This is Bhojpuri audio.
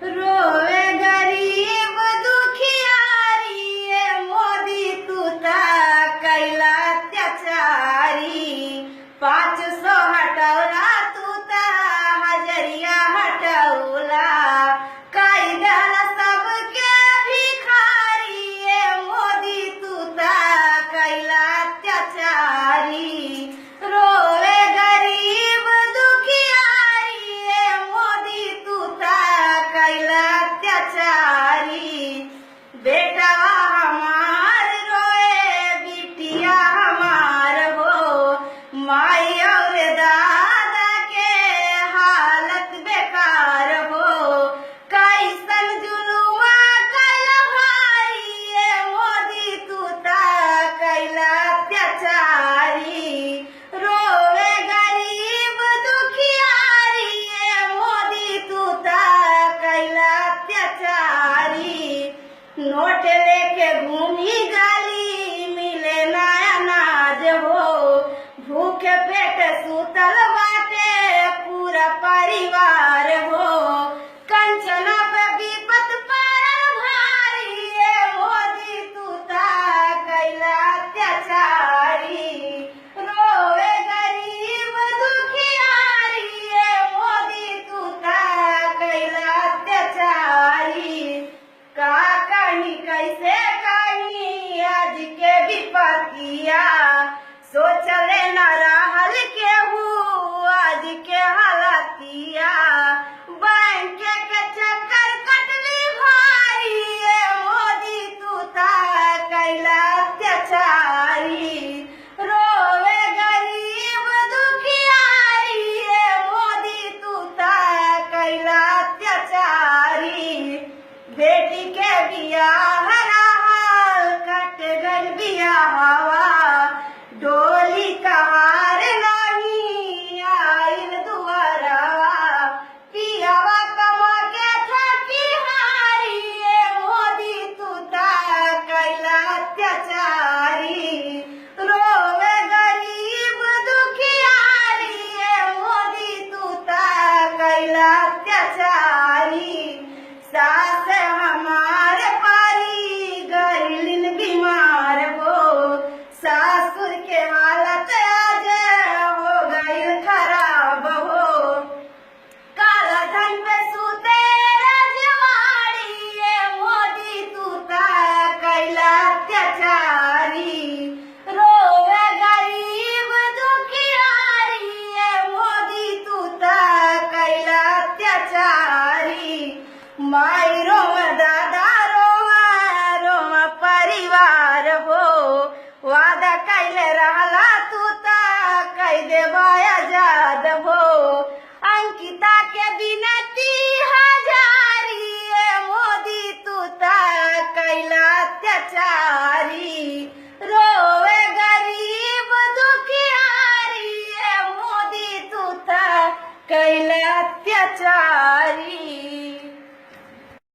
रोवे गरीब दुखियारी ये मोदी तू ता कैला अत्याचारी 500 हटवला तू ता हजरिया हटवला कायद्याला सबके भिखारी ये मोदी तू ता कैला अत्याचारी रोवे गरीब दुखियारी ये मोदी तू ता कैला अत्याचारी बेटावा हमार रोए बिटिया हमार हो माई और दादा के हालत बेकार हो कैसन जुलुआ कैला भारी ये मोदी तू ता कैला अत्याचारी रोवे गरीब दुखियारी ये मोदी तू ता कैला अत्याचारी नोट लेके घूमी गाली मिले ना अनाज हो भूखे पेट सुतल बाटे पूरा परिवार हो कंचना पे विपत पड़ल भारी ये मोदी तू ता कैला अत्याचारी रोवे गरीब दुखियारी ये मोदी तू ता कैला अत्याचारी का कहीं कैसे कहीं आज के विपतिया सोचले न रहल केहू आज के हालतिया बैंक के चक्कर कटली भारी ये मोदी तू ता कैला अत्याचारी रोवे गरीब दुखियारी ये मोदी तू ता कैला अत्याचारी बेटी के बियाह रहल कट गइल बियाहवा डोली कहार नहीं आइल दुआरवा पियावा कमा के थकी हारी ये मोदी तू ता कैला अत्याचारी रोवे गरीब दुखियारी ये मोदी तू ता कैला अत्याचारी सास हमार पारी गरीलिन बीमार हो सासुर के हालत आज हो गई खराब हो काला धन पे सूते रजवाड़ी ये मोदी तू ता कैला अत्याचारी रोवे गरीब दुखियारी ये मोदी तू ता कैला अत्याचारी माई रोवा दादा रोवा रोवा परिवार हो वादा कैले रहला तू ता कह देवा आजाद हो अंकिता के बिनती हजारी ये मोदी तू ता कैला अत्याचारी रोवे गरीब दुखियारी ये मोदी तू ता कैला अत्याचारी।